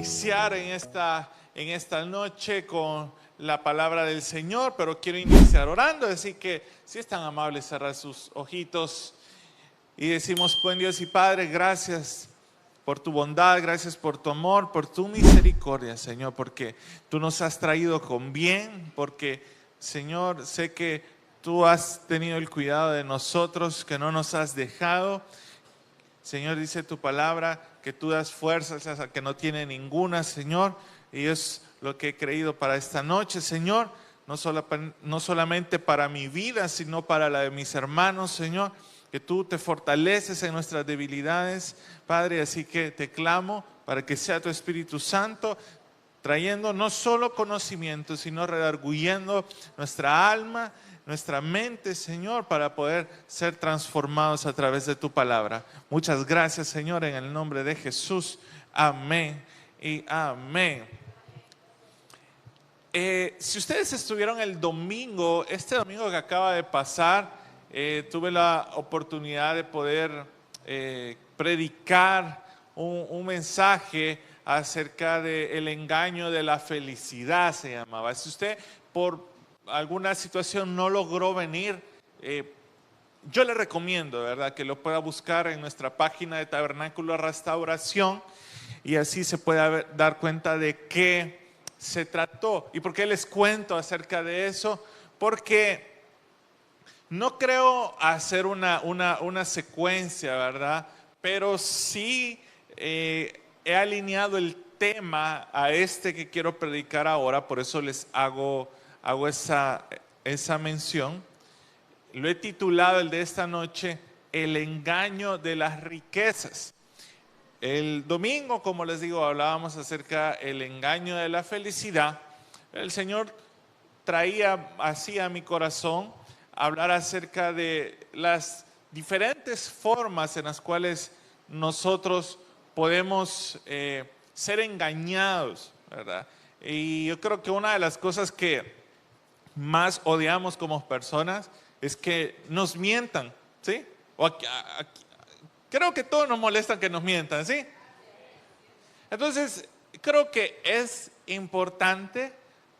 iniciar en esta noche con la palabra del Señor, pero quiero iniciar orando, así que si es tan amable cerrar sus ojitos y decimos: buen Dios y Padre, gracias por tu bondad, gracias por tu amor, por tu misericordia, Señor, porque tú nos has traído con bien, porque, Señor, sé que tú has tenido el cuidado de nosotros, que no nos has dejado. Señor, dice tu palabra que tú das fuerzas a que no tiene ninguna, Señor, y es lo que he creído para esta noche, Señor, no solamente para mi vida, sino para la de mis hermanos, Señor, que tú te fortaleces en nuestras debilidades, Padre, así que te clamo para que sea tu Espíritu Santo trayendo no solo conocimiento, sino redarguyendo nuestra alma, nuestra mente, Señor, para poder ser transformados a través de tu palabra. Muchas gracias, Señor, en el nombre de Jesús. Amén y amén. Si ustedes estuvieron el domingo, este domingo que acaba de pasar, tuve la oportunidad de poder predicar un mensaje acerca del engaño de la felicidad, se llamaba. Si usted por alguna situación no logró venir, yo le recomiendo, ¿verdad?, que lo pueda buscar en nuestra página de Tabernáculo Restauración y así se pueda dar cuenta de qué se trató. ¿Y por qué les cuento acerca de eso? Porque no creo hacer una secuencia, ¿verdad? Pero sí he alineado el tema a este que quiero predicar ahora, por eso les hago esa mención. Lo he titulado el de esta noche: el engaño de las riquezas. El domingo, como les digo, hablábamos acerca del engaño de la felicidad. El Señor traía así a mi corazón hablar acerca de las diferentes formas en las cuales nosotros podemos ser engañados, ¿verdad? Y yo creo que una de las cosas que más odiamos como personas es que nos mientan, ¿sí? Creo que todos nos molestan que nos mientan, ¿sí? Entonces, creo que es importante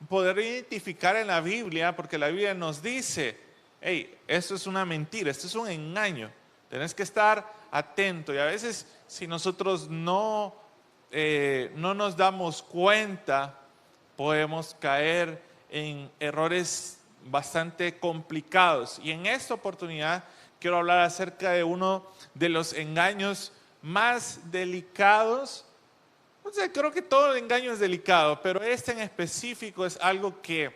poder identificar en la Biblia, porque la Biblia nos dice: hey, esto es una mentira, esto es un engaño. Tenés que estar atento. Y a veces, si nosotros no nos damos cuenta, podemos caer en errores bastante complicados. Y en esta oportunidad quiero hablar acerca de uno de los engaños más delicados. O sea, creo que todo engaño es delicado, pero este en específico es algo que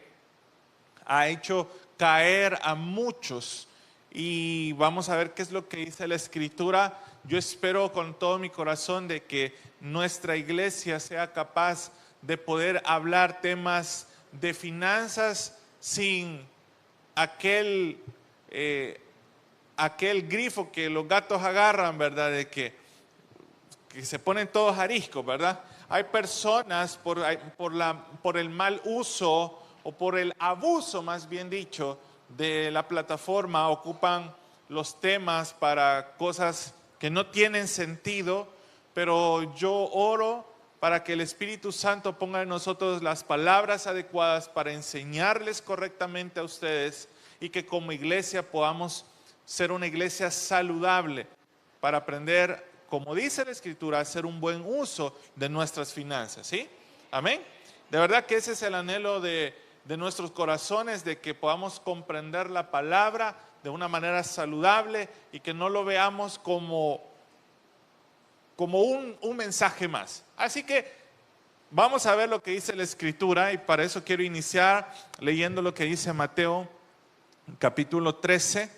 ha hecho caer a muchos. Y vamos a ver qué es lo que dice la Escritura. Yo espero con todo mi corazón de que nuestra iglesia sea capaz de poder hablar temas de finanzas sin aquel grifo que los gatos agarran, ¿verdad? De que se ponen todos ariscos, ¿verdad? Hay personas por el mal uso o por el abuso, más bien dicho, de la plataforma, ocupan los temas para cosas que no tienen sentido, pero yo oro para que el Espíritu Santo ponga en nosotros las palabras adecuadas para enseñarles correctamente a ustedes y que como iglesia podamos ser una iglesia saludable para aprender, como dice la Escritura, a hacer un buen uso de nuestras finanzas, ¿sí? Amén. De verdad que ese es el anhelo de nuestros corazones, de que podamos comprender la palabra de una manera saludable y que no lo veamos como un mensaje más. Así que vamos a ver lo que dice la Escritura y para eso quiero iniciar leyendo lo que dice Mateo capítulo 13,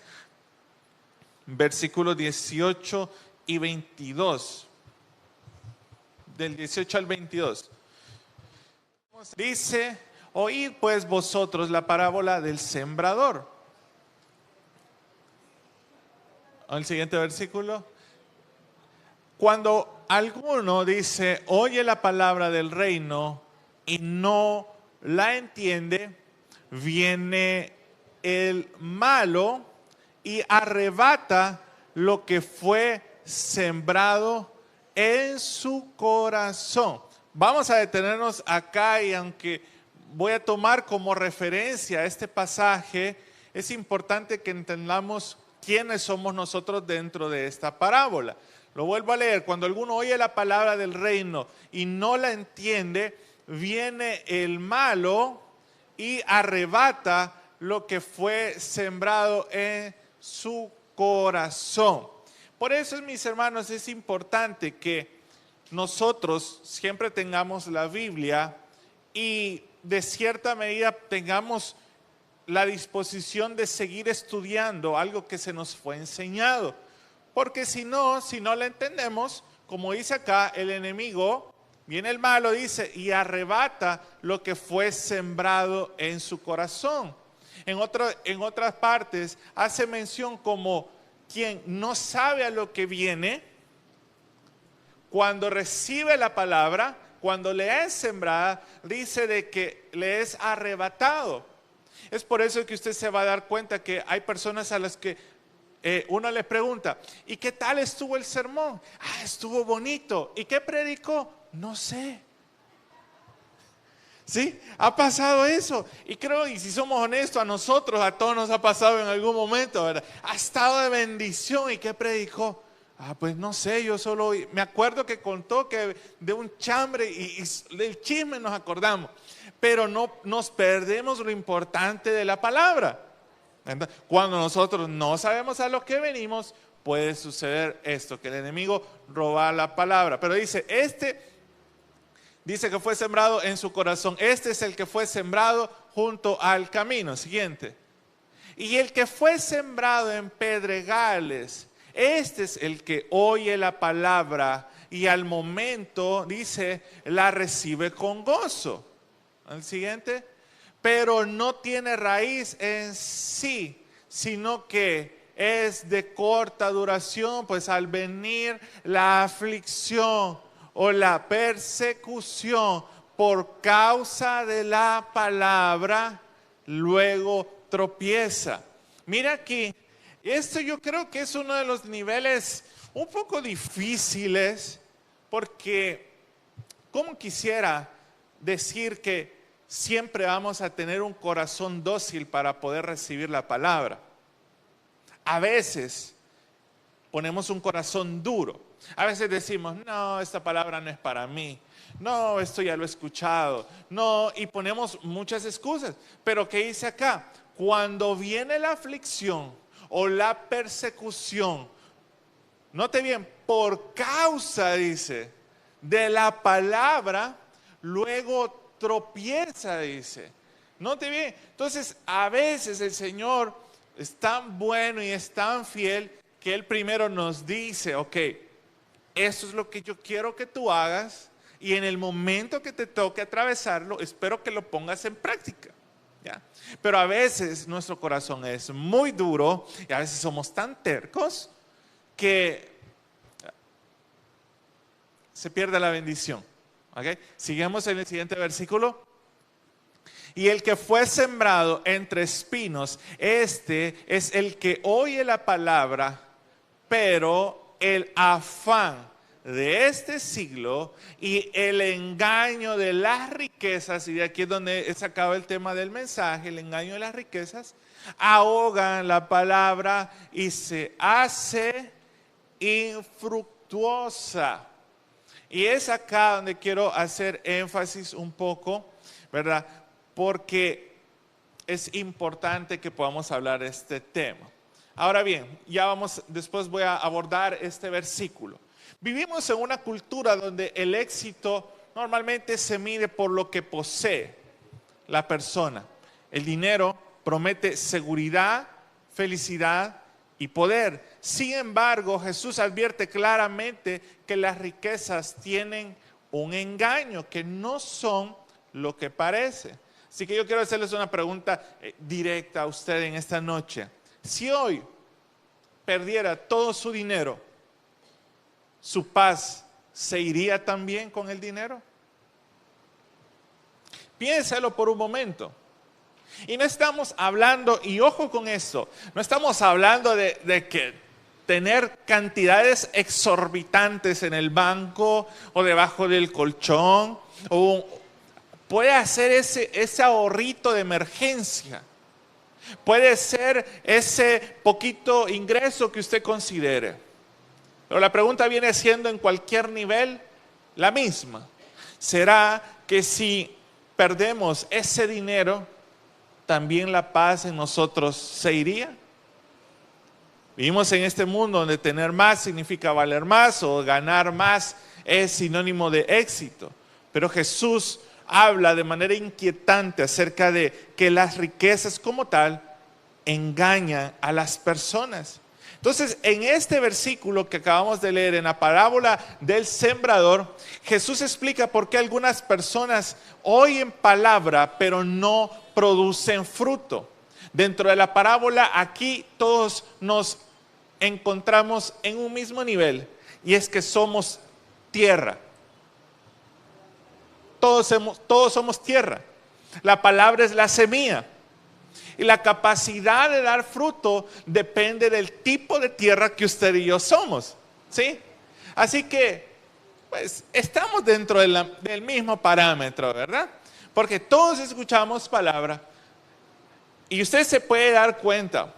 versículos 18 y 22. Del 18 al 22. Dice: oíd pues vosotros la parábola del sembrador. El siguiente versículo. Cuando alguno dice: oye la palabra del reino y no la entiende, viene el malo y arrebata lo que fue sembrado en su corazón. Vamos a detenernos acá y aunque voy a tomar como referencia este pasaje, es importante que entendamos quiénes somos nosotros dentro de esta parábola. Lo vuelvo a leer. Cuando alguno oye la palabra del reino y no la entiende, viene el malo y arrebata lo que fue sembrado en su corazón. Por eso, mis hermanos, es importante que nosotros siempre tengamos la Biblia y de cierta medida tengamos la disposición de seguir estudiando algo que se nos fue enseñado. Porque si no la entendemos, como dice acá, el enemigo, viene el malo, dice, y arrebata lo que fue sembrado en su corazón. En otras partes hace mención como quien no sabe a lo que viene, cuando recibe la palabra, cuando le es sembrada, dice de que le es arrebatado. Es por eso que usted se va a dar cuenta que hay personas a las que uno le pregunta, ¿y qué tal estuvo el sermón? Estuvo bonito. ¿Y qué predicó? No sé. ¿Sí? Ha pasado eso. Y creo, y si somos honestos, a todos nos ha pasado en algún momento, ¿verdad? Ha estado de bendición. ¿Y qué predicó? Pues no sé, yo solo me acuerdo que contó que de un chambre y del chisme nos acordamos. Pero no nos perdemos lo importante de la palabra. Cuando nosotros no sabemos a lo que venimos, puede suceder esto, que el enemigo roba la palabra. Pero dice que fue sembrado en su corazón. Este es el que fue sembrado junto al camino. Siguiente. Y el que fue sembrado en pedregales, este es el que oye la palabra y al momento, dice, la recibe con gozo. El siguiente. Pero no tiene raíz en sí, sino que es de corta duración, pues al venir la aflicción o la persecución por causa de la palabra, luego tropieza. Mira aquí, esto yo creo que es uno de los niveles un poco difíciles, porque ¿cómo quisiera decir que siempre vamos a tener un corazón dócil para poder recibir la palabra? A veces ponemos un corazón duro. A veces decimos, no, esta palabra no es para mí. No, esto ya lo he escuchado. No, y ponemos muchas excusas. Pero ¿qué dice acá? Cuando viene la aflicción o la persecución, note bien, por causa, dice, de la palabra, luego tropieza, dice. Note bien, entonces a veces el Señor es tan bueno y es tan fiel que Él primero nos dice, ok, esto es lo que yo quiero que tú hagas y en el momento que te toque atravesarlo, espero que lo pongas en práctica. ¿Ya? Pero a veces nuestro corazón es muy duro y a veces somos tan tercos que se pierde la bendición. ¿Okay? Sigamos en el siguiente versículo. Y el que fue sembrado entre espinos, este es el que oye la palabra, pero el afán de este siglo y el engaño de las riquezas, y de aquí es donde se acaba el tema del mensaje, el engaño de las riquezas, ahogan la palabra y se hace infructuosa. Y es acá donde quiero hacer énfasis un poco, ¿verdad? Porque es importante que podamos hablar de este tema. Ahora bien, después voy a abordar este versículo. Vivimos en una cultura donde el éxito normalmente se mide por lo que posee la persona. El dinero promete seguridad, felicidad y poder. Sin embargo, Jesús advierte claramente que las riquezas tienen un engaño, que no son lo que parece. Así que yo quiero hacerles una pregunta directa a usted en esta noche. Si hoy perdiera todo su dinero, ¿su paz se iría también con el dinero? Piénselo por un momento. Y no estamos hablando, y ojo con esto, no estamos hablando de que tener cantidades exorbitantes en el banco o debajo del colchón, o puede hacer ese ahorrito de emergencia. Puede ser ese poquito ingreso que usted considere. Pero la pregunta viene siendo en cualquier nivel la misma. ¿Será que si perdemos ese dinero, también la paz en nosotros se iría? Vivimos en este mundo donde tener más significa valer más, o ganar más es sinónimo de éxito. Pero Jesús habla de manera inquietante acerca de que las riquezas como tal engañan a las personas. Entonces, en este versículo que acabamos de leer, en la parábola del sembrador, Jesús explica por qué algunas personas oyen palabra, pero no producen fruto. Dentro de la parábola, aquí todos nos encontramos en un mismo nivel, y es que somos tierra. Todos somos tierra. La palabra es la semilla. Y la capacidad de dar fruto depende del tipo de tierra que usted y yo somos. ¿Sí? Así que, pues, estamos dentro del mismo parámetro, ¿verdad? Porque todos escuchamos palabra. Y usted se puede dar cuenta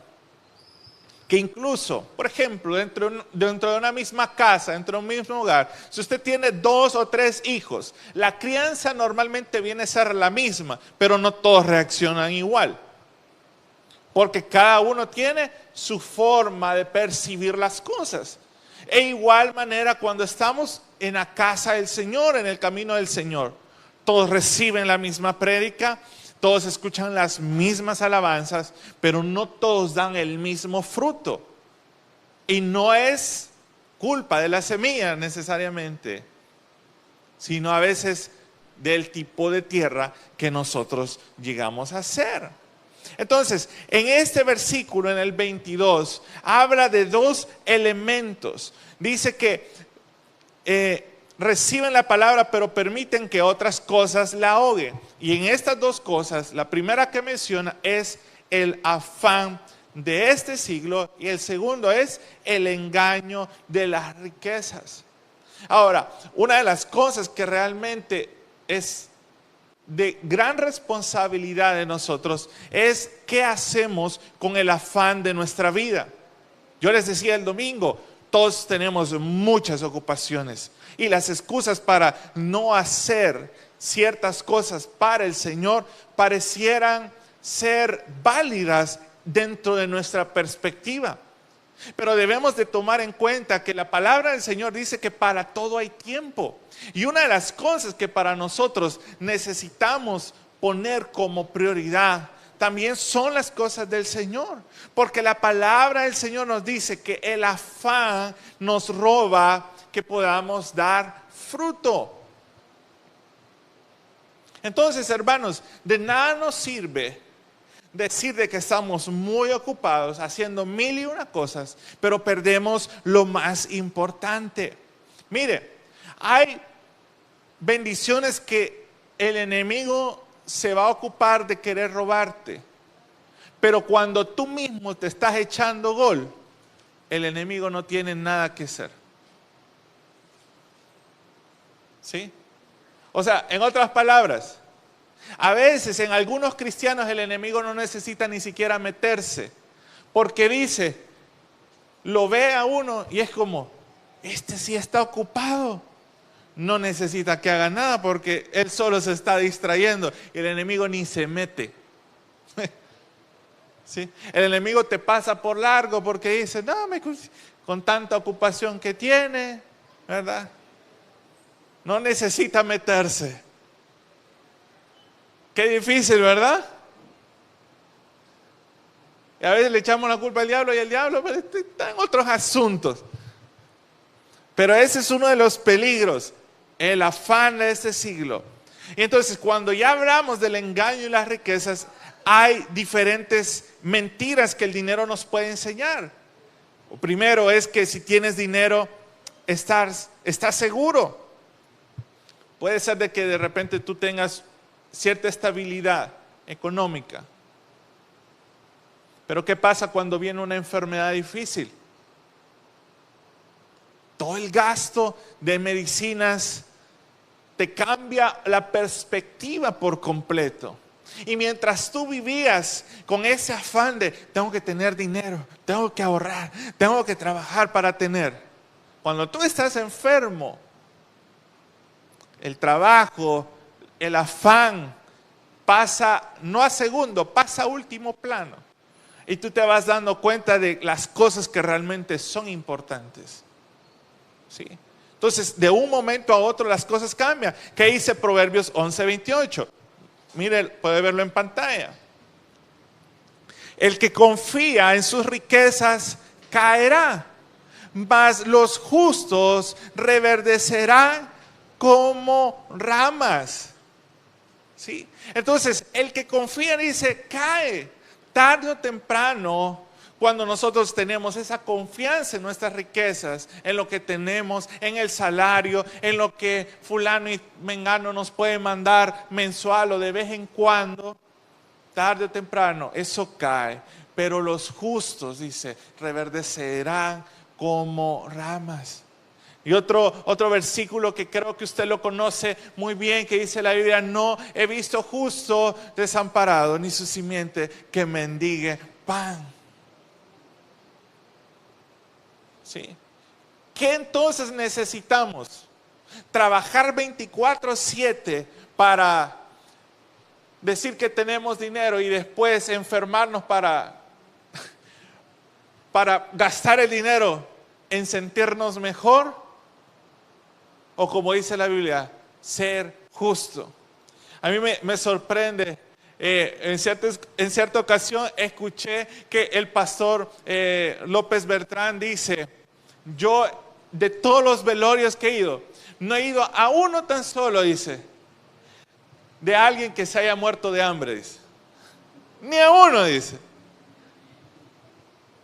que incluso, por ejemplo, dentro de una misma casa, dentro de un mismo hogar, si usted tiene 2 o 3 hijos, la crianza normalmente viene a ser la misma, pero no todos reaccionan igual. Porque cada uno tiene su forma de percibir las cosas. E igual manera cuando estamos en la casa del Señor, en el camino del Señor, todos reciben la misma prédica, todos escuchan las mismas alabanzas, pero no todos dan el mismo fruto. Y no es culpa de la semilla necesariamente, sino a veces del tipo de tierra que nosotros llegamos a ser. Entonces, en este versículo, en el 22, habla de 2 elementos. Dice que reciben la palabra, pero permiten que otras cosas la ahoguen. Y en estas 2 cosas, la primera que menciona es el afán de este siglo, y el segundo es el engaño de las riquezas. Ahora, una de las cosas que realmente es de gran responsabilidad de nosotros es qué hacemos con el afán de nuestra vida. Yo les decía el domingo, todos tenemos muchas ocupaciones, y las excusas para no hacer ciertas cosas para el Señor parecieran ser válidas dentro de nuestra perspectiva. Pero debemos de tomar en cuenta que la palabra del Señor dice que para todo hay tiempo. Y una de las cosas que para nosotros necesitamos poner como prioridad también son las cosas del Señor. Porque la palabra del Señor nos dice que el afán nos roba que podamos dar fruto. Entonces, hermanos, de nada nos sirve decir de que estamos muy ocupados haciendo 1001 cosas, pero perdemos lo más importante. Mire, hay bendiciones que el enemigo se va a ocupar de querer robarte, pero cuando tú mismo te estás echando gol, el enemigo no tiene nada que hacer. ¿Sí? O sea, en otras palabras, a veces en algunos cristianos el enemigo no necesita ni siquiera meterse, porque dice, lo ve a uno y es como, este sí está ocupado, no necesita que haga nada porque él solo se está distrayendo, y el enemigo ni se mete. ¿Sí? El enemigo te pasa por largo porque dice, no, con tanta ocupación que tiene, ¿verdad? No necesita meterse. Qué difícil, ¿verdad? Y a veces le echamos la culpa al diablo, y el diablo está en otros asuntos. Pero ese es uno de los peligros, el afán de este siglo. Y entonces, cuando ya hablamos del engaño y las riquezas, hay diferentes mentiras que el dinero nos puede enseñar. Lo primero es que si tienes dinero, estás seguro. Puede ser de que de repente tú tengas cierta estabilidad económica. Pero ¿qué pasa cuando viene una enfermedad difícil? todo el gasto de medicinas, te cambia la perspectiva por completo. Y mientras tú vivías con ese afán de tengo que tener dinero, tengo que ahorrar, tengo que trabajar para tener. Cuando tú estás enfermo, el trabajo, el afán pasa no a segundo, pasa a último plano. Y tú te vas dando cuenta de las cosas que realmente son importantes. ¿Sí? Entonces, de un momento a otro las cosas cambian. ¿Qué dice Proverbios 11:28? Mire, puede verlo en pantalla. El que confía en sus riquezas caerá, mas los justos reverdecerán como ramas. ¿Sí? Entonces, el que confía dice, cae tarde o temprano. Cuando nosotros tenemos esa confianza en nuestras riquezas, en lo que tenemos, en el salario, en lo que fulano y mengano nos puede mandar mensual o de vez en cuando, tarde o temprano eso cae. Pero los justos, dice, reverdecerán como ramas. Y otro versículo que creo que usted lo conoce muy bien, que dice la Biblia, no he visto justo desamparado, ni su simiente que mendigue pan. ¿Sí? ¿Qué entonces necesitamos? Trabajar 24/7 para decir que tenemos dinero y después enfermarnos para gastar el dinero en sentirnos mejor, o como dice la Biblia, ser justo. A mí me sorprende. En cierta ocasión escuché que el pastor López Bertrán dice, yo de todos los velorios que he ido, no he ido a uno tan solo, dice, de alguien que se haya muerto de hambre, dice. Ni a uno, dice.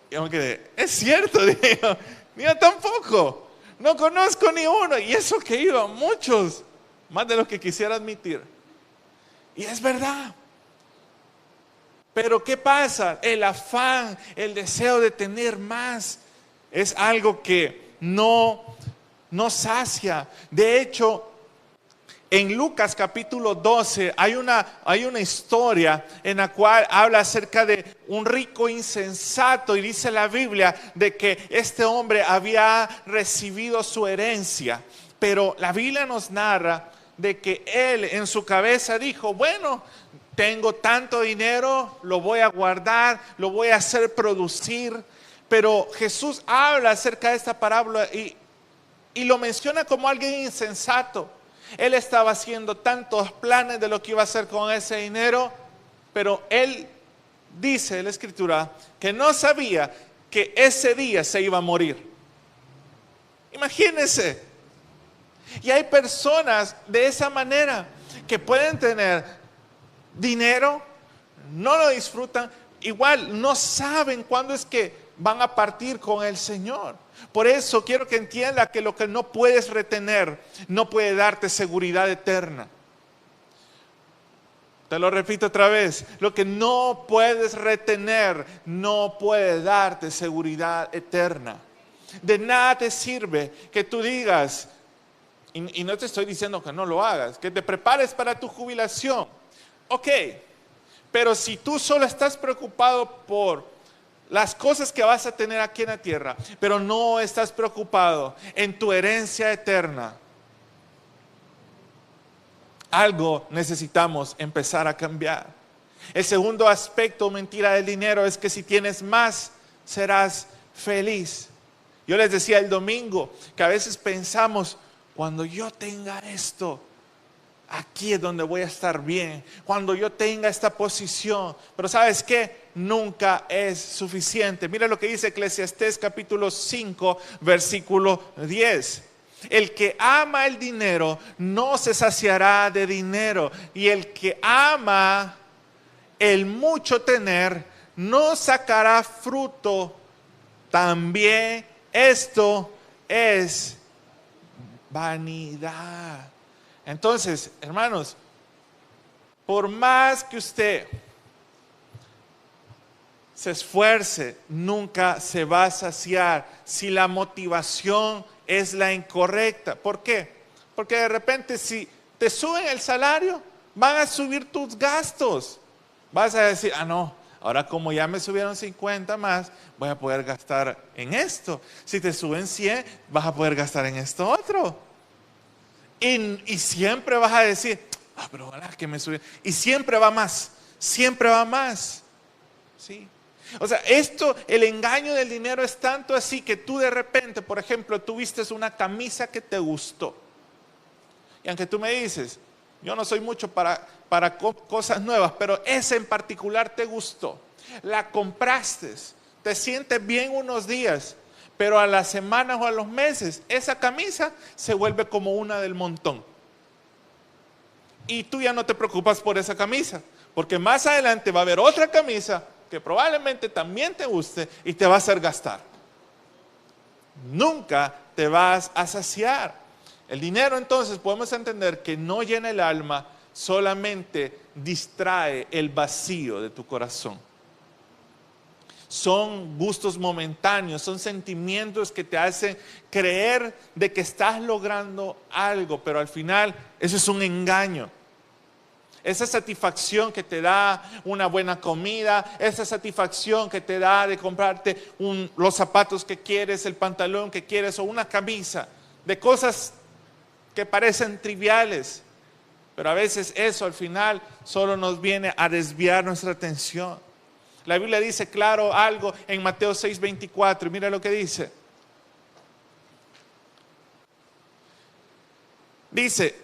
Y yo me quedé, es cierto, digo, ni yo tampoco. No conozco ni uno. Y eso que he ido a muchos, más de lo que quisiera admitir. Y es verdad. Pero ¿qué pasa? El afán, el deseo de tener más es algo que no sacia. De hecho, en Lucas capítulo 12 hay una historia en la cual habla acerca de un rico insensato, y dice la Biblia de que este hombre había recibido su herencia, pero la Biblia nos narra de que él en su cabeza dijo, bueno, tengo tanto dinero, lo voy a guardar, lo voy a hacer producir. Pero Jesús habla acerca de esta parábola y lo menciona como alguien insensato. Él estaba haciendo tantos planes de lo que iba a hacer con ese dinero, pero él dice en la Escritura que no sabía que ese día se iba a morir. Imagínense. Y hay personas de esa manera que pueden tener dinero, no lo disfrutan, igual no saben cuándo es que van a partir con el Señor. Por eso quiero que entienda que lo que no puedes retener no puede darte seguridad eterna. Te lo repito otra vez, lo que no puedes retener no puede darte seguridad eterna. De nada te sirve que tú digas, y no te estoy diciendo que no lo hagas, que te prepares para tu jubilación. Ok, pero si tú solo estás preocupado por las cosas que vas a tener aquí en la tierra, pero no estás preocupado en tu herencia eterna, algo necesitamos empezar a cambiar. El segundo aspecto, mentira del dinero, es que si tienes más, serás feliz. Yo les decía el domingo que a veces pensamos, cuando yo tenga esto, aquí es donde voy a estar bien, cuando yo tenga esta posición. Pero ¿sabes qué? Nunca es suficiente. Mira lo que dice Eclesiastés capítulo 5, versículo 10. El que ama el dinero no se saciará de dinero, y el que ama el mucho tener no sacará fruto. También esto es vanidad. Entonces, hermanos, por más que usted se esfuerce, nunca se va a saciar si la motivación es la incorrecta. ¿Por qué? Porque de repente si te suben el salario, van a subir tus gastos. Vas a decir, no, ahora como ya me subieron 50 más, voy a poder gastar en esto. Si te suben 100, vas a poder gastar en esto otro. Y siempre vas a decir, pero ojalá que me subieron. Y siempre va más, siempre va más. ¿Sí? O sea, el engaño del dinero es tanto así que tú de repente, por ejemplo, tú vistes una camisa que te gustó. Y aunque tú me dices, yo no soy mucho para cosas nuevas, pero esa en particular te gustó. La compraste, te sientes bien unos días, pero a las semanas o a los meses, esa camisa se vuelve como una del montón. Y tú ya no te preocupas por esa camisa, porque más adelante va a haber otra camisa que probablemente también te guste y te va a hacer gastar. Nunca te vas a saciar. El dinero, entonces, podemos entender que no llena el alma, solamente distrae el vacío de tu corazón. Son gustos momentáneos, son sentimientos que te hacen creer de que estás logrando algo, pero al final eso es un engaño. Esa satisfacción que te da una buena comida, esa satisfacción que te da de comprarte los zapatos que quieres, el pantalón que quieres o una camisa, de cosas que parecen triviales, pero a veces eso al final solo nos viene a desviar nuestra atención. La Biblia dice claro algo en Mateo 6:24, y mira lo que dice. Dice,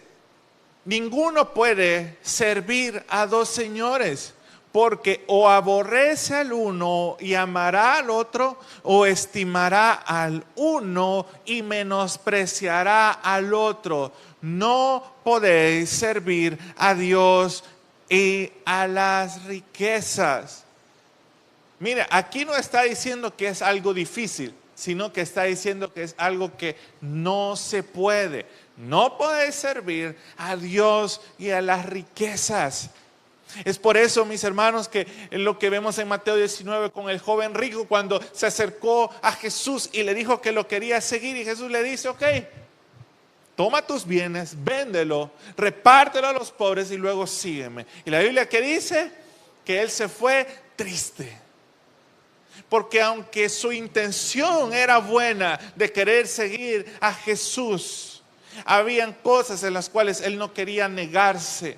ninguno puede servir a dos señores, porque o aborrece al uno y amará al otro, o estimará al uno y menospreciará al otro. No podéis servir a Dios y a las riquezas. Mire, aquí no está diciendo que es algo difícil, sino que está diciendo que es algo que no se puede. No podéis servir a Dios y a las riquezas. Es por eso, mis hermanos, que lo que vemos en Mateo 19 con el joven rico, cuando se acercó a Jesús y le dijo que lo quería seguir, y Jesús le dice, ok, toma tus bienes, véndelo, repártelo a los pobres y luego sígueme. Y la Biblia que dice que él se fue triste. Porque aunque su intención era buena de querer seguir a Jesús, habían cosas en las cuales él no quería negarse.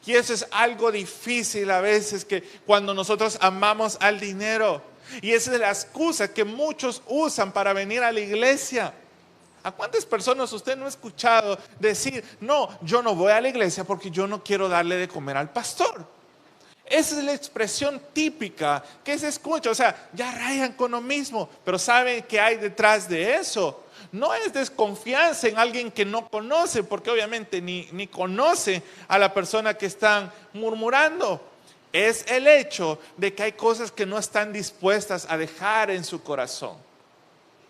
Y eso es algo difícil a veces, que cuando nosotros amamos al dinero. Y esa es la excusa que muchos usan para venir a la iglesia. ¿A cuántas personas usted no ha escuchado decir, no, yo no voy a la iglesia porque yo no quiero darle de comer al pastor? Esa es la expresión típica que se escucha. O sea, ya rayan con lo mismo, pero ¿saben qué hay detrás de eso? No es desconfianza en alguien que no conoce, porque obviamente ni conoce a la persona que están murmurando. Es el hecho de que hay cosas que no están dispuestas a dejar en su corazón.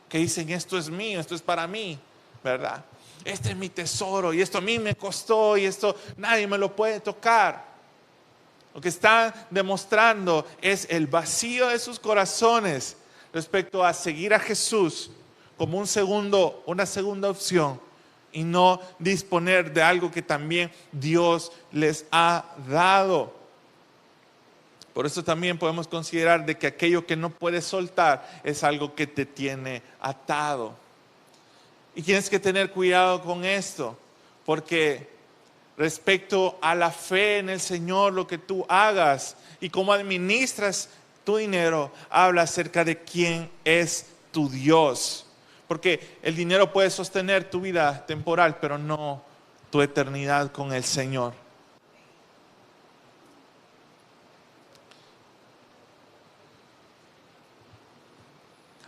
Que dicen, esto es mío, esto es para mí, ¿verdad? Este es mi tesoro y esto a mí me costó y esto nadie me lo puede tocar. Lo que están demostrando es el vacío de sus corazones respecto a seguir a Jesús como una segunda opción y no disponer de algo que también Dios les ha dado. Por eso también podemos considerar de que aquello que no puedes soltar es algo que te tiene atado. Y tienes que tener cuidado con esto, porque respecto a la fe en el Señor, lo que tú hagas y cómo administras tu dinero, habla acerca de quién es tu Dios. Porque el dinero puede sostener tu vida temporal, pero no tu eternidad con el Señor.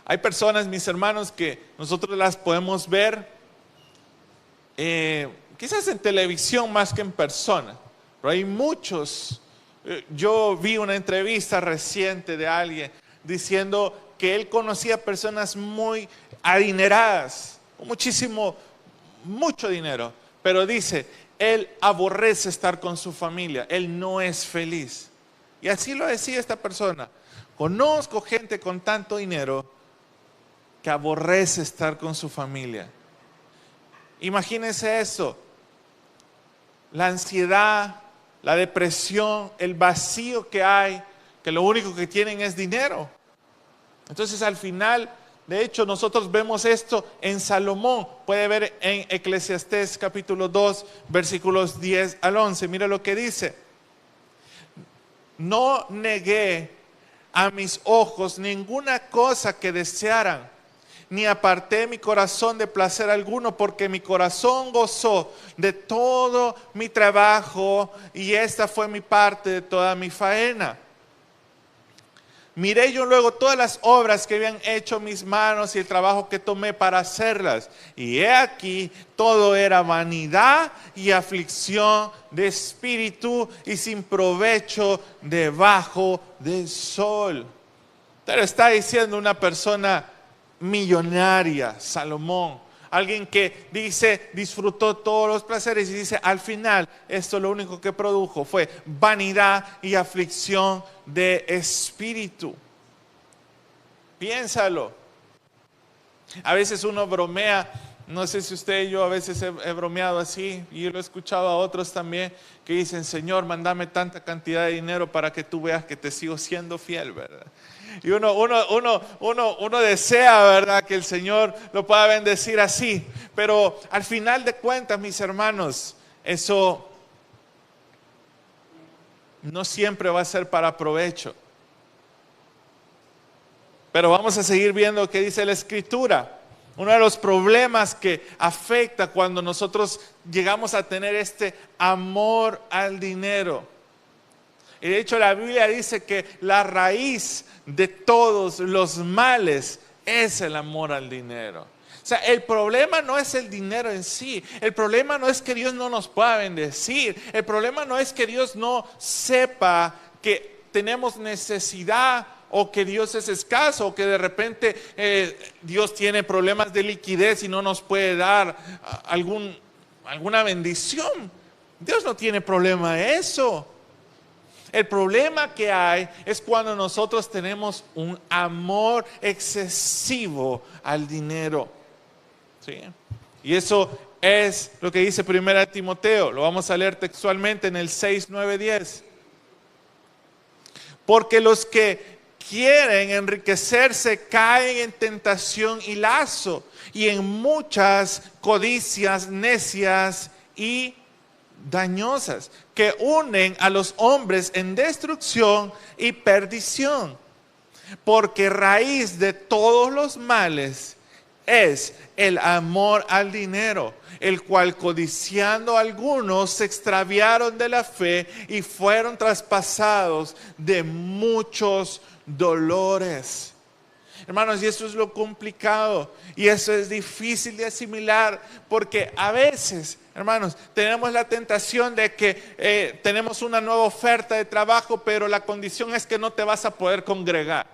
Hay personas, mis hermanos, que nosotros las podemos ver quizás en televisión más que en persona, pero hay muchos. Yo vi una entrevista reciente de alguien diciendo que él conocía personas muy adineradas, mucho dinero, pero dice, él aborrece estar con su familia, él no es feliz. Y así lo decía esta persona. Conozco gente con tanto dinero que aborrece estar con su familia. Imagínense eso, la ansiedad, la depresión, el vacío que hay, que lo único que tienen es dinero. Entonces al final, de hecho, nosotros vemos esto en Salomón. Puede ver en Eclesiastés capítulo 2, versículos 10 al 11. Mira lo que dice. No negué a mis ojos ninguna cosa que desearan, ni aparté mi corazón de placer alguno, porque mi corazón gozó de todo mi trabajo y esta fue mi parte de toda mi faena. Miré yo luego todas las obras que habían hecho mis manos y el trabajo que tomé para hacerlas. Y he aquí, todo era vanidad y aflicción de espíritu y sin provecho debajo del sol. Pero está diciendo una persona millonaria, Salomón. Alguien que dice, disfrutó todos los placeres y dice, al final, esto lo único que produjo fue vanidad y aflicción de espíritu. Piénsalo. A veces uno bromea, no sé si usted y yo a veces he bromeado así, y yo lo he escuchado a otros también, que dicen, Señor, mándame tanta cantidad de dinero para que tú veas que te sigo siendo fiel, ¿verdad? Y uno desea, ¿verdad?, que el Señor lo pueda bendecir así. Pero al final de cuentas, mis hermanos, eso no siempre va a ser para provecho. Pero vamos a seguir viendo qué dice la Escritura. Uno de los problemas que afecta cuando nosotros llegamos a tener este amor al dinero. Y de hecho la Biblia dice que la raíz de todos los males es el amor al dinero. O sea, el problema no es el dinero en sí. El problema no es que Dios no nos pueda bendecir. El problema no es que Dios no sepa que tenemos necesidad o que Dios es escaso o que de repente Dios tiene problemas de liquidez y no nos puede dar alguna bendición. Dios no tiene problema de eso. El problema que hay es cuando nosotros tenemos un amor excesivo al dinero. ¿Sí? Y eso es lo que dice 1 Timoteo. Lo vamos a leer textualmente en el 6, 9, 10. Porque los que quieren enriquecerse caen en tentación y lazo y en muchas codicias necias y dañosas que unen a los hombres en destrucción y perdición, porque raíz de todos los males es el amor al dinero, el cual codiciando algunos se extraviaron de la fe y fueron traspasados de muchos dolores. Hermanos, y eso es lo complicado y eso es difícil de asimilar, porque a veces, hermanos, tenemos la tentación de que tenemos una nueva oferta de trabajo, pero la condición es que no te vas a poder congregar.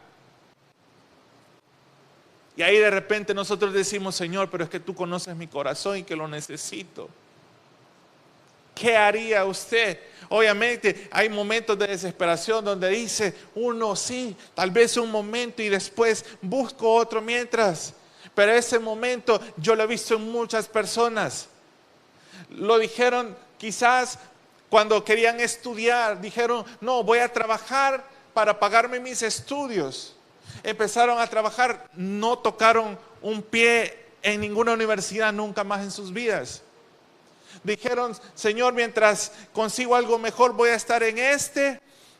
Y ahí de repente nosotros decimos, Señor, pero es que tú conoces mi corazón y que lo necesito. ¿Qué haría usted? Obviamente hay momentos de desesperación donde dice uno, sí, tal vez un momento y después busco otro mientras. Pero ese momento yo lo he visto en muchas personas. Lo dijeron quizás cuando querían estudiar, dijeron, no, voy a trabajar para pagarme mis estudios. Empezaron a trabajar, no tocaron un pie en ninguna universidad nunca más en sus vidas. Dijeron, Señor, mientras consigo algo mejor voy a estar en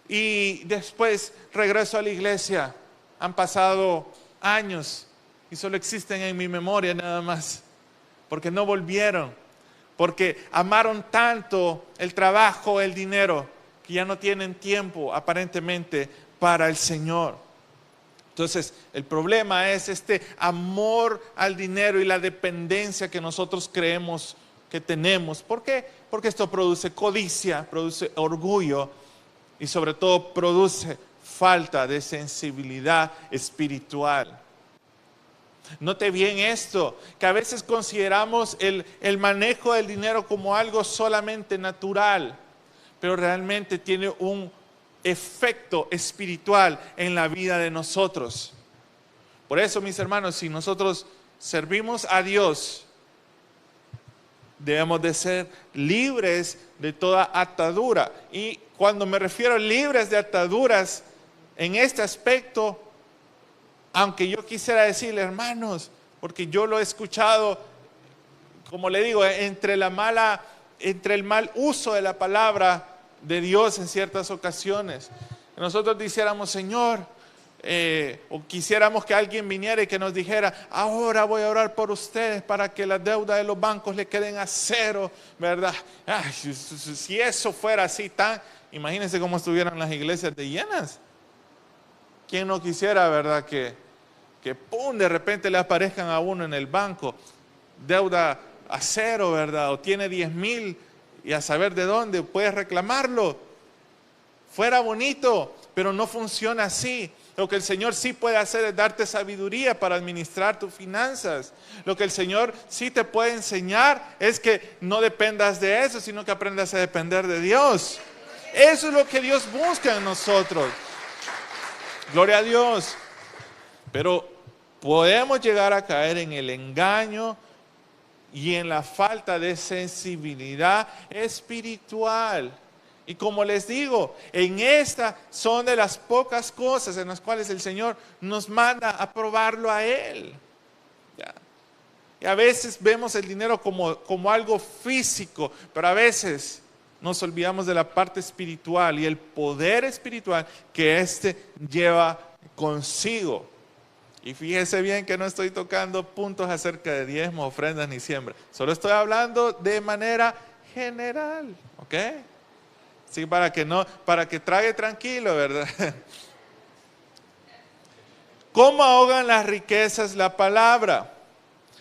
y después regreso a la iglesia. Han pasado años y solo existen en mi memoria nada más, porque no volvieron, porque amaron tanto el trabajo, el dinero, que ya no tienen tiempo aparentemente para el Señor. Entonces, el problema es este amor al dinero y la dependencia que nosotros creemos que tenemos. ¿Por qué? Porque esto produce codicia, produce orgullo y sobre todo produce falta de sensibilidad espiritual. Note bien esto, que a veces consideramos el manejo del dinero como algo solamente natural, pero realmente tiene un efecto espiritual en la vida de nosotros. Por eso, mis hermanos, si nosotros servimos a Dios, debemos de ser libres de toda atadura. Y cuando me refiero a libres de ataduras, en este aspecto, aunque yo quisiera decirle, hermanos, porque yo lo he escuchado, como le digo, entre el mal uso de la palabra de Dios en ciertas ocasiones. Nosotros dijéramos, Señor, o quisiéramos que alguien viniera y que nos dijera, ahora voy a orar por ustedes para que las deudas de los bancos le queden a cero, ¿verdad? Ay, si eso fuera así imagínense cómo estuvieran las iglesias de llenas. ¿Quién no quisiera, verdad, que pum, de repente le aparezcan a uno en el banco deuda a cero, ¿verdad? O tiene 10,000 y a saber de dónde puedes reclamarlo? Fuera bonito, pero no funciona así. Lo que el Señor sí puede hacer es darte sabiduría para administrar tus finanzas. Lo que el Señor sí te puede enseñar es que no dependas de eso, sino que aprendas a depender de Dios. Eso es lo que Dios busca en nosotros. Gloria a Dios. Pero podemos llegar a caer en el engaño y en la falta de sensibilidad espiritual. Y como les digo, en esta son de las pocas cosas en las cuales el Señor nos manda a probarlo a Él. ¿Ya? Y a veces vemos el dinero como algo físico, pero a veces nos olvidamos de la parte espiritual y el poder espiritual que éste lleva consigo. Y fíjese bien que no estoy tocando puntos acerca de diezmos, ofrendas ni siembra. Solo estoy hablando de manera general, ¿ok? Sí, para que trague tranquilo, ¿verdad? ¿Cómo ahogan las riquezas la palabra?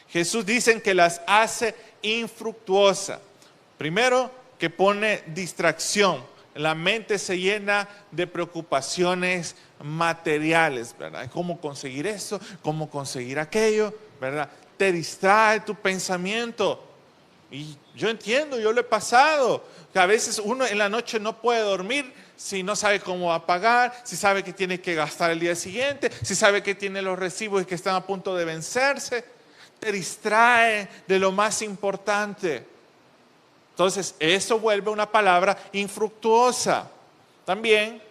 Jesús dice que las hace infructuosa. Primero, que pone distracción. La mente se llena de preocupaciones materiales, ¿verdad? ¿Cómo conseguir eso? ¿Cómo conseguir aquello? ¿Verdad? Te distrae tu pensamiento. Y yo entiendo, yo lo he pasado, que a veces uno en la noche no puede dormir si no sabe cómo va a pagar, si sabe que tiene que gastar el día siguiente, si sabe que tiene los recibos y que están a punto de vencerse. Te distrae de lo más importante. Entonces, eso vuelve una palabra infructuosa. También,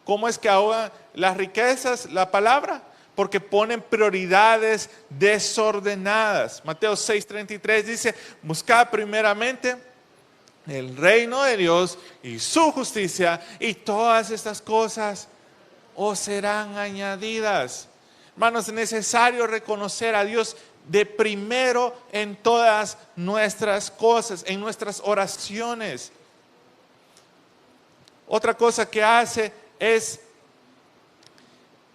¿cómo es que ahogan las riquezas la palabra? Porque ponen prioridades desordenadas. Mateo 6:33 dice, buscad primeramente el reino de Dios y su justicia, y todas estas cosas os serán añadidas. Hermanos, es necesario reconocer a Dios de primero en todas nuestras cosas, en nuestras oraciones. Otra cosa que hace es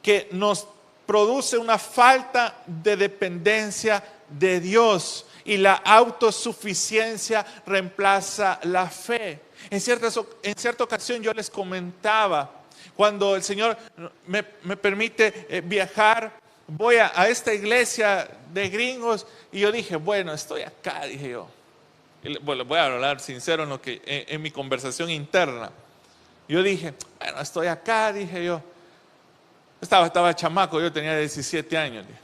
que nos produce una falta de dependencia de Dios y la autosuficiencia reemplaza la fe. En cierta ocasión yo les comentaba, cuando el Señor me permite viajar, voy a esta iglesia de gringos y yo dije, bueno, estoy acá, dije yo. Bueno, voy a hablar sincero en mi conversación interna. Yo dije, bueno, estoy acá, dije yo. Estaba chamaco, yo tenía 17 años. Dije.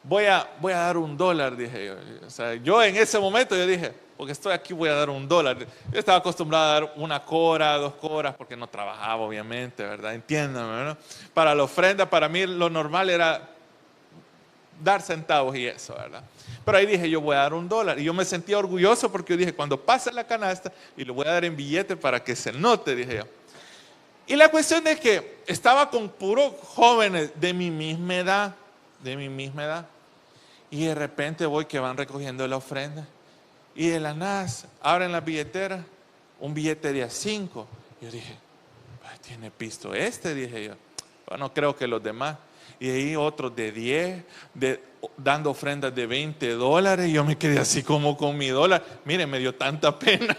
Voy a dar $1, dije yo. O sea, yo en ese momento yo dije, porque estoy aquí voy a dar $1. Yo estaba acostumbrado a dar 1 cora, 2 coras, porque no trabajaba obviamente, ¿verdad? Entiéndame, ¿no? Para la ofrenda, para mí lo normal era dar centavos y eso, ¿verdad? Pero ahí dije, yo voy a dar $1. Y yo me sentía orgulloso porque yo dije, cuando pase la canasta, y lo voy a dar en billete para que se note, dije yo. Y la cuestión es que estaba con puros jóvenes de mi misma edad, y de repente voy que van recogiendo la ofrenda, y de la nada abren la billetera, un billete de $5. Yo dije, tiene pisto dije yo. Bueno, creo que los demás. Y ahí otros de 10, dando ofrendas de $20, y yo me quedé así como con mi $1. Mire, me dio tanta pena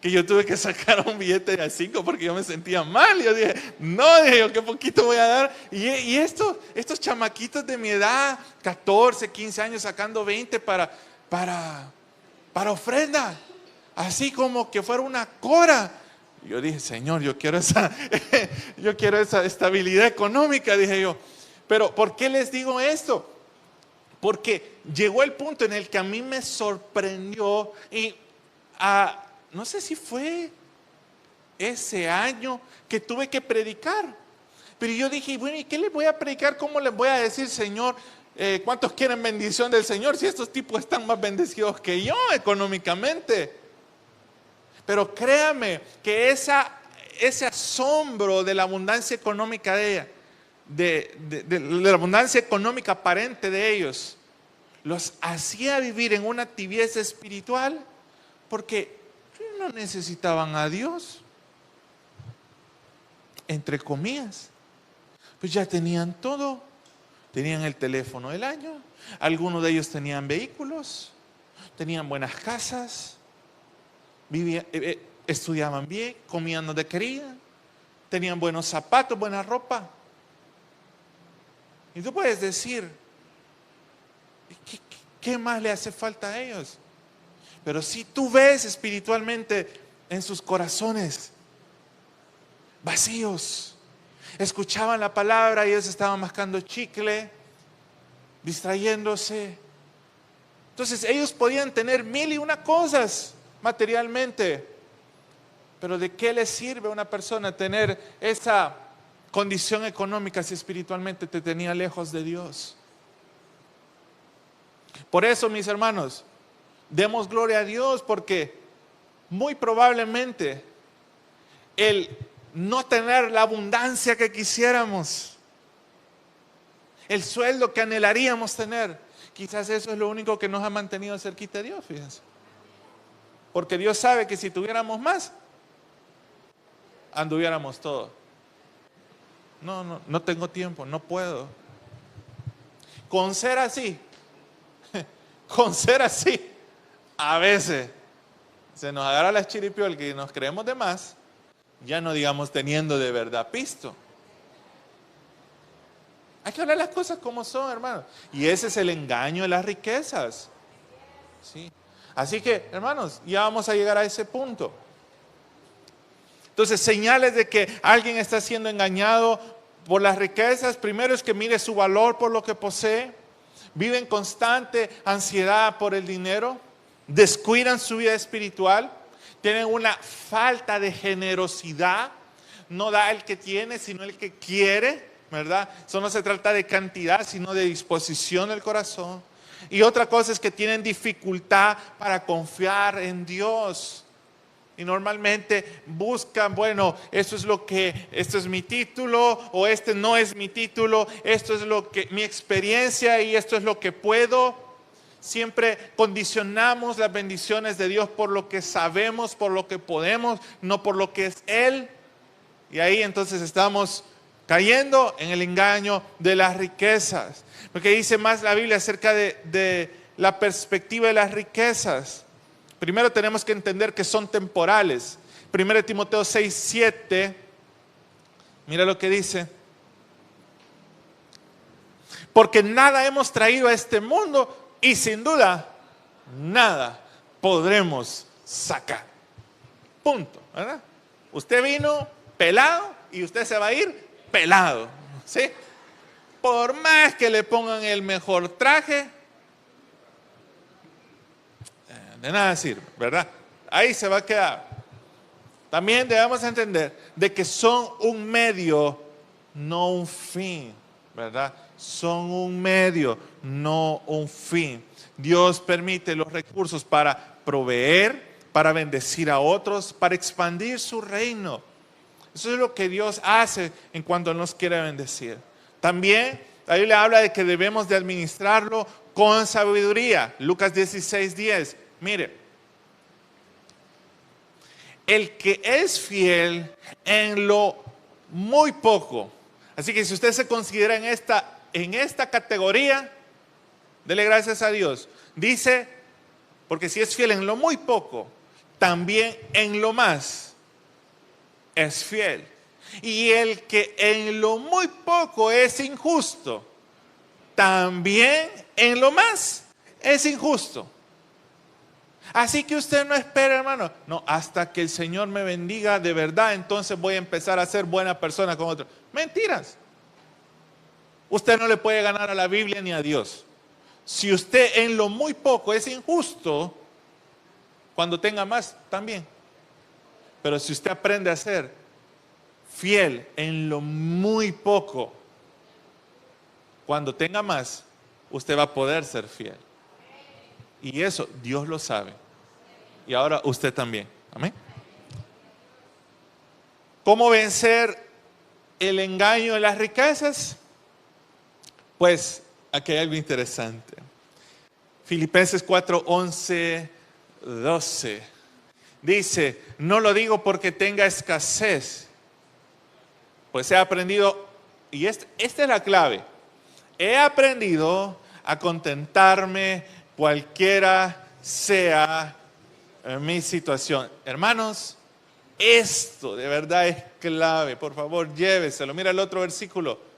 que yo tuve que sacar un billete de $5 porque yo me sentía mal. Yo dije, no, dije yo, qué poquito voy a dar. Y estos chamaquitos de mi edad, 14, 15 años, sacando 20 para ofrenda, así como que fuera una cora. Yo dije, Señor, yo quiero esa estabilidad económica, dije yo. Pero ¿por qué les digo esto? Porque llegó el punto en el que a mí me sorprendió y no sé si fue ese año que tuve que predicar. Pero yo dije, bueno, ¿y qué les voy a predicar? ¿Cómo les voy a decir, Señor? ¿Cuántos quieren bendición del Señor? Si estos tipos están más bendecidos que yo económicamente. Pero créame que ese asombro de la abundancia económica de ella, de la abundancia económica aparente de ellos, los hacía vivir en una tibieza espiritual porque no necesitaban a Dios, entre comillas. Pues ya tenían todo, tenían el teléfono del año, algunos de ellos tenían vehículos, tenían buenas casas, vivían, estudiaban bien, comían donde querían, tenían buenos zapatos, buena ropa. Y tú puedes decir, ¿qué más le hace falta a ellos? Pero si tú ves espiritualmente en sus corazones vacíos, escuchaban la palabra y ellos estaban mascando chicle, distrayéndose. Entonces ellos podían tener 1001 cosas materialmente, pero ¿de qué les sirve a una persona tener esa condición económica si espiritualmente te tenía lejos de Dios? Por eso, mis hermanos, demos gloria a Dios, porque muy probablemente el no tener la abundancia que quisiéramos, el sueldo que anhelaríamos tener, quizás eso es lo único que nos ha mantenido cerquita de Dios, fíjense. Porque Dios sabe que si tuviéramos más, anduviéramos todo. No tengo tiempo, no puedo. Con ser así, a veces se nos agarra la chiripiol que nos creemos de más, ya no digamos teniendo de verdad pisto. Hay que hablar las cosas como son, hermanos. Y ese es el engaño de las riquezas. ¿Sí? Así que, hermanos, ya vamos a llegar a ese punto. Entonces, señales de que alguien está siendo engañado por las riquezas. Primero es que mire su valor por lo que posee. Vive en constante ansiedad por el dinero. Descuidan su vida espiritual. Tienen una falta de generosidad. No da el que tiene, sino el que quiere, ¿verdad? Eso no se trata de cantidad, sino de disposición del corazón. Y otra cosa es que tienen dificultad para confiar en Dios. Y normalmente buscan, bueno, esto es mi título, o este no es mi título, esto es mi experiencia y esto es lo que puedo. Siempre condicionamos las bendiciones de Dios por lo que sabemos, por lo que podemos, no por lo que es Él. Y ahí entonces estamos cayendo en el engaño de las riquezas. Porque dice más la Biblia acerca de la perspectiva de las riquezas. Primero tenemos que entender que son temporales. 1 Timoteo 6:7, mira lo que dice. Porque nada hemos traído a este mundo y sin duda nada podremos sacar. Punto, ¿verdad? Usted vino pelado y usted se va a ir pelado, ¿sí? Por más que le pongan el mejor traje, de nada sirve, ¿verdad? Ahí se va a quedar. También debemos entender de que son un medio, no un fin, ¿verdad? Son un medio, no un fin. Dios permite los recursos para proveer, para bendecir a otros, para expandir su reino. Eso es lo que Dios hace en cuanto nos quiere bendecir. También la Biblia habla de que debemos de administrarlo con sabiduría. Lucas 16:10. Mire, el que es fiel en lo muy poco. Así que si usted se considera en esta categoría, dele gracias a Dios. Dice, porque si es fiel en lo muy poco, también en lo más es fiel. Y el que en lo muy poco es injusto, también en lo más es injusto. Así que usted no espera, hermano. No, hasta que el Señor me bendiga de verdad, entonces voy a empezar a ser buena persona con otros. Mentiras. Usted no le puede ganar a la Biblia ni a Dios. Si usted en lo muy poco es injusto, cuando tenga más también. Pero si usted aprende a ser fiel en lo muy poco, cuando tenga más, usted va a poder ser fiel. Y eso Dios lo sabe. Y ahora usted también. Amén. ¿Cómo vencer el engaño de las riquezas? Pues aquí hay algo interesante. Filipenses 4, 11, 12. Dice, no lo digo porque tenga escasez, pues he aprendido, y esta es la clave, he aprendido a contentarme cualquiera sea mi situación. Hermanos, esto de verdad es clave. Por favor, lléveselo. Mira el otro versículo.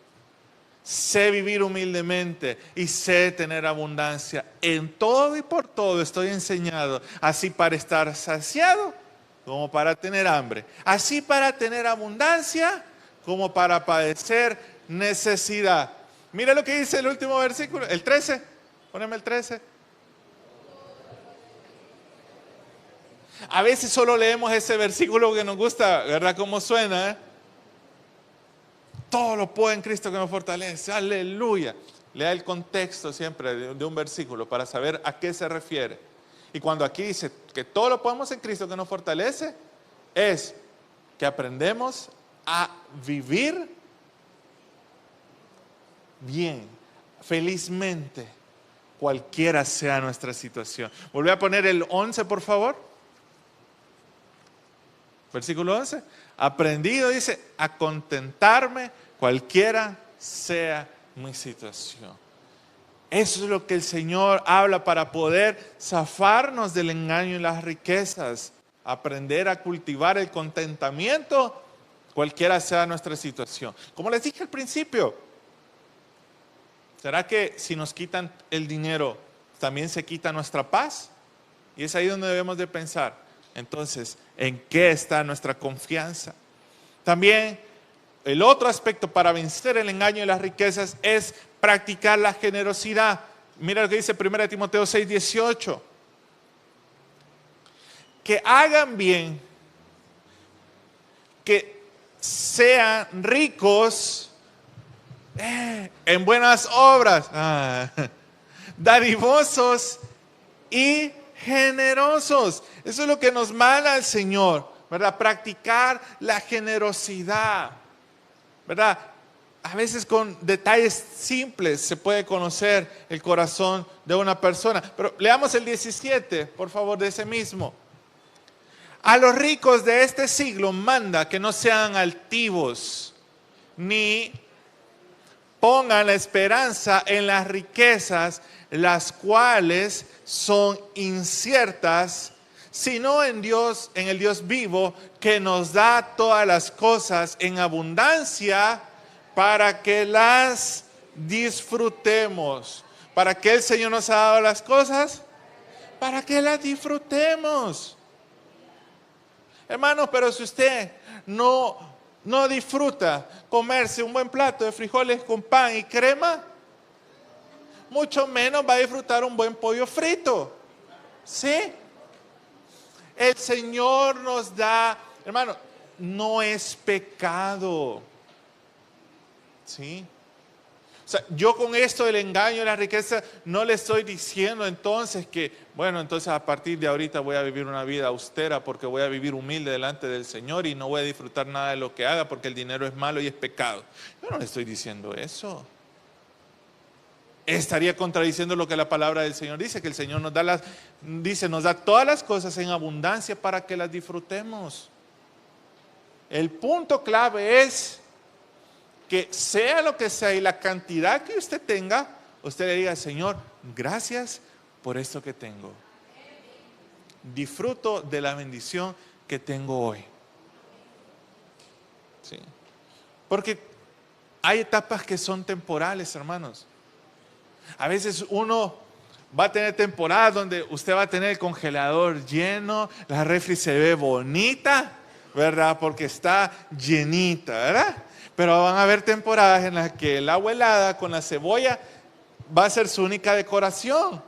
Sé vivir humildemente y sé tener abundancia. En todo y por todo estoy enseñado, así para estar saciado como para tener hambre, así para tener abundancia como para padecer necesidad. Mira lo que dice el último versículo, el 13. Póneme el 13. A veces solo leemos ese versículo que nos gusta, ¿verdad? Cómo suena, ¿eh? Todo lo puedo en Cristo que me fortalece. Aleluya. Lea el contexto siempre de un versículo para saber a qué se refiere. Y cuando aquí dice que todo lo podemos en Cristo que nos fortalece, es que aprendemos a vivir bien, felizmente, cualquiera sea nuestra situación. Volví a poner el 11, por favor. Versículo 11. Aprendido, dice, a contentarme cualquiera sea mi situación. Eso es lo que el Señor habla para poder zafarnos del engaño y las riquezas. Aprender a cultivar el contentamiento, cualquiera sea nuestra situación. Como les dije al principio, ¿será que si nos quitan el dinero, también se quita nuestra paz? Y es ahí donde debemos de pensar. Entonces, ¿en qué está nuestra confianza? También el otro aspecto para vencer el engaño y las riquezas es practicar la generosidad. Mira lo que dice 1 Timoteo 6, 18. Que hagan bien, que sean ricos en buenas obras, dadivosos y generosos. Eso es lo que nos manda el Señor, ¿verdad? Practicar la generosidad, ¿verdad? A veces con detalles simples se puede conocer el corazón de una persona. Pero leamos el 17, por favor, de ese mismo. A los ricos de este siglo manda que no sean altivos, ni pongan la esperanza en las riquezas, las cuales son inciertas, sino en Dios, en el Dios vivo, que nos da todas las cosas en abundancia para que las disfrutemos. ¿Para qué el Señor nos ha dado las cosas? Para que las disfrutemos. Hermanos, pero si usted no disfruta comerse un buen plato de frijoles con pan y crema, mucho menos va a disfrutar un buen pollo frito. ¿Sí? El Señor nos da, hermano, no es pecado. ¿Sí? O sea, yo con esto del engaño y la riqueza no le estoy diciendo entonces que, bueno, entonces a partir de ahorita voy a vivir una vida austera porque voy a vivir humilde delante del Señor y no voy a disfrutar nada de lo que haga porque el dinero es malo y es pecado. Yo no le estoy diciendo eso. Estaría contradiciendo lo que la palabra del Señor dice, que el Señor nos da todas las cosas en abundancia para que las disfrutemos. El punto clave es que sea lo que sea y la cantidad que usted tenga, usted le diga, Señor, gracias por esto que tengo. Disfruto de la bendición que tengo hoy. ¿Sí? Porque hay etapas que son temporales, hermanos. A veces uno va a tener temporadas donde usted va a tener el congelador lleno, la refri se ve bonita, ¿verdad? Porque está llenita, ¿verdad? Pero van a haber temporadas en las que el agua helada con la cebolla va a ser su única decoración.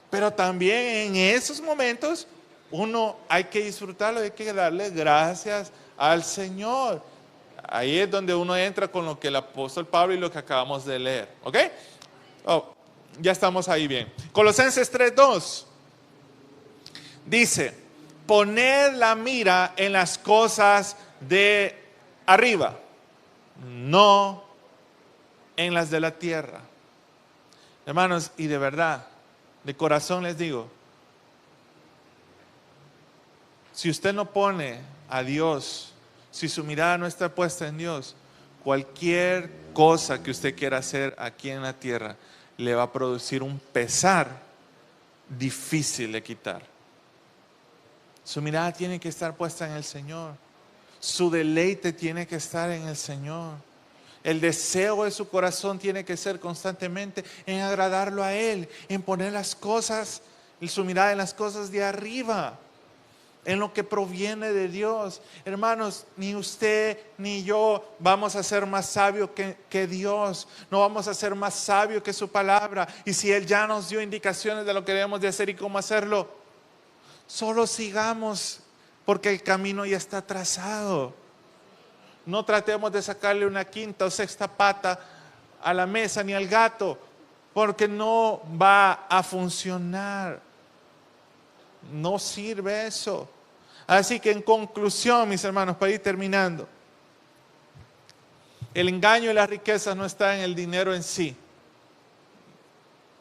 Pero también en esos momentos uno hay que disfrutarlo, hay que darle gracias al Señor. Ahí es donde uno entra con lo que el apóstol Pablo y lo que acabamos de leer. ¿Ok? Oh, ya estamos ahí bien. Colosenses 3:2 dice, poned la mira en las cosas de arriba, no en las de la tierra. Hermanos, y de verdad, de corazón les digo, si usted no pone a Dios, si su mirada no está puesta en Dios, cualquier cosa que usted quiera hacer aquí en la tierra le va a producir un pesar difícil de quitar. Su mirada tiene que estar puesta en el Señor. Su deleite tiene que estar en el Señor. El deseo de su corazón tiene que ser constantemente en agradarlo a Él, en poner las cosas, su mirada en las cosas de arriba, en lo que proviene de Dios. Hermanos, ni usted ni yo vamos a ser más sabios que Dios. No vamos a ser más sabios que su palabra. Y si Él ya nos dio indicaciones de lo que debemos de hacer y cómo hacerlo, solo sigamos, porque el camino ya está trazado. No tratemos de sacarle una quinta o sexta pata a la mesa ni al gato, porque no va a funcionar. No sirve eso. Así que en conclusión, mis hermanos, para ir terminando, el engaño y la riqueza no está en el dinero en sí,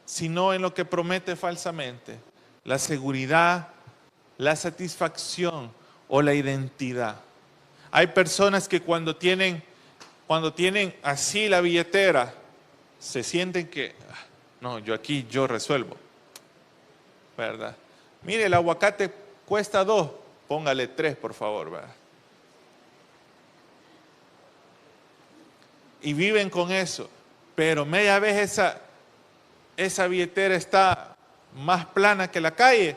sino en lo que promete falsamente, la seguridad, la satisfacción o la identidad. Hay personas que cuando tienen así la billetera, se sienten que, no, yo resuelvo, ¿verdad? Mire, el aguacate cuesta 2, póngale 3 por favor, ¿verdad? Y viven con eso, pero media vez esa billetera está más plana que la calle,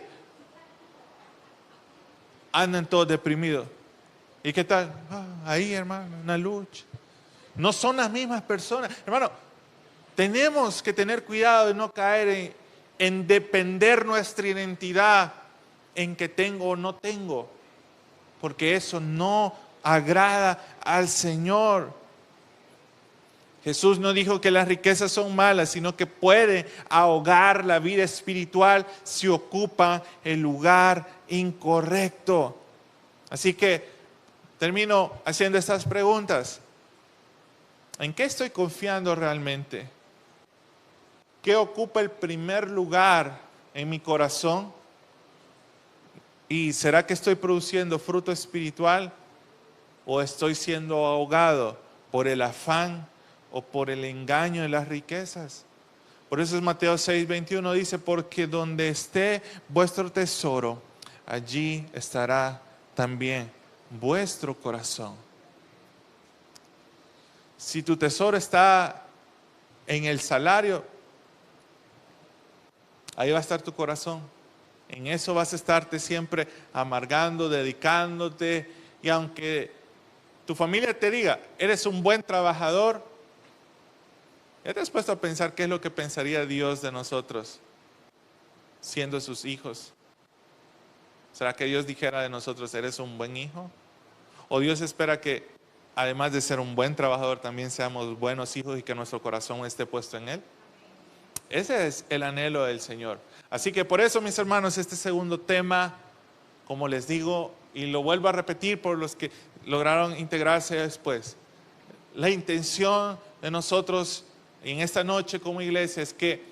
andan todos deprimidos. ¿Y qué tal? Ahí, hermano, una lucha. No son las mismas personas. Hermano, tenemos que tener cuidado de no caer en depender nuestra identidad en que tengo o no tengo, porque eso no agrada al Señor. Jesús no dijo que las riquezas son malas, sino que puede ahogar la vida espiritual si ocupa el lugar incorrecto. Así que termino haciendo estas preguntas. ¿En qué estoy confiando realmente? ¿Qué ocupa el primer lugar en mi corazón? ¿Y será que estoy produciendo fruto espiritual o estoy siendo ahogado por el afán o por el engaño de las riquezas? Por eso es Mateo 6:21 dice, porque donde esté vuestro tesoro, allí estará también vuestro corazón. Si tu tesoro está en el salario, ahí va a estar tu corazón. En eso vas a estarte siempre amargando, dedicándote. Y aunque tu familia te diga, eres un buen trabajador, ¿ya te has puesto a pensar qué es lo que pensaría Dios de nosotros siendo sus hijos? ¿Será que Dios dijera de nosotros, eres un buen hijo? ¿O Dios espera que además de ser un buen trabajador también seamos buenos hijos y que nuestro corazón esté puesto en Él? Ese es el anhelo del Señor. Así que por eso, mis hermanos, este segundo tema, como les digo, y lo vuelvo a repetir por los que lograron integrarse después, la intención de nosotros en esta noche como iglesia es que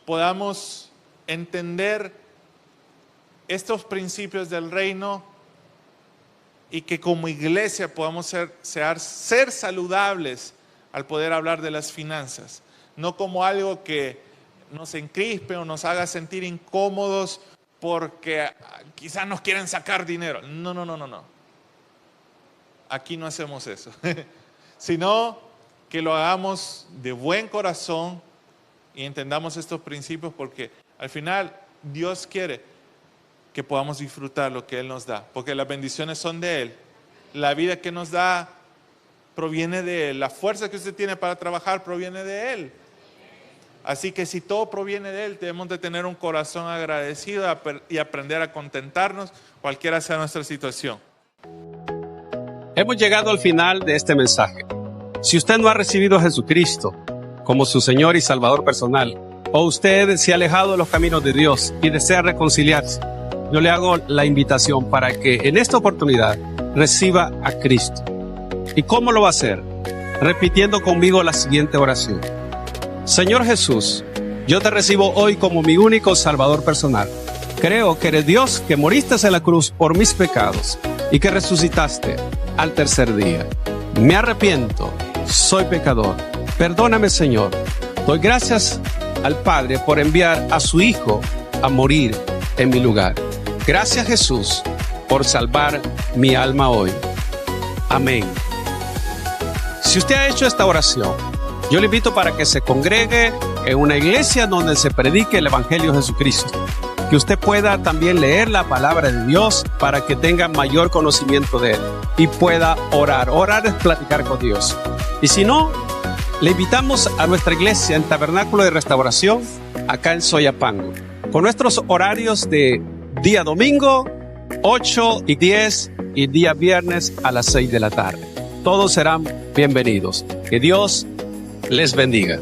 podamos entender estos principios del reino y que como iglesia podamos ser saludables al poder hablar de las finanzas, no como algo que nos encrispe o nos haga sentir incómodos porque quizás nos quieren sacar dinero. No. Aquí no hacemos eso, sino que lo hagamos de buen corazón y entendamos estos principios, porque al final Dios quiere que podamos disfrutar lo que Él nos da, porque las bendiciones son de Él. La vida que nos da proviene de Él. La fuerza que usted tiene para trabajar proviene de Él. Así que si todo proviene de Él, debemos de tener un corazón agradecido y aprender a contentarnos, cualquiera sea nuestra situación. Hemos llegado al final de este mensaje. Si usted no ha recibido a Jesucristo como su Señor y Salvador personal, o usted se ha alejado de los caminos de Dios y desea reconciliarse, yo le hago la invitación para que en esta oportunidad reciba a Cristo. ¿Y cómo lo va a hacer? Repitiendo conmigo la siguiente oración. Señor Jesús, yo te recibo hoy como mi único Salvador personal. Creo que eres Dios, que moriste en la cruz por mis pecados y que resucitaste al tercer día. Me arrepiento, soy pecador. Perdóname, Señor. Doy gracias al Padre por enviar a su Hijo a morir en mi lugar. Gracias, Jesús, por salvar mi alma hoy. Amén. Si usted ha hecho esta oración, yo le invito para que se congregue en una iglesia donde se predique el Evangelio de Jesucristo. Que usted pueda también leer la palabra de Dios para que tenga mayor conocimiento de Él y pueda orar. Orar es platicar con Dios. Y si no, le invitamos a nuestra iglesia en Tabernáculo de Restauración, acá en Soyapango, con nuestros horarios de día domingo, 8 y 10, y día viernes a las 6 de la tarde. Todos serán bienvenidos. Que Dios les bendiga.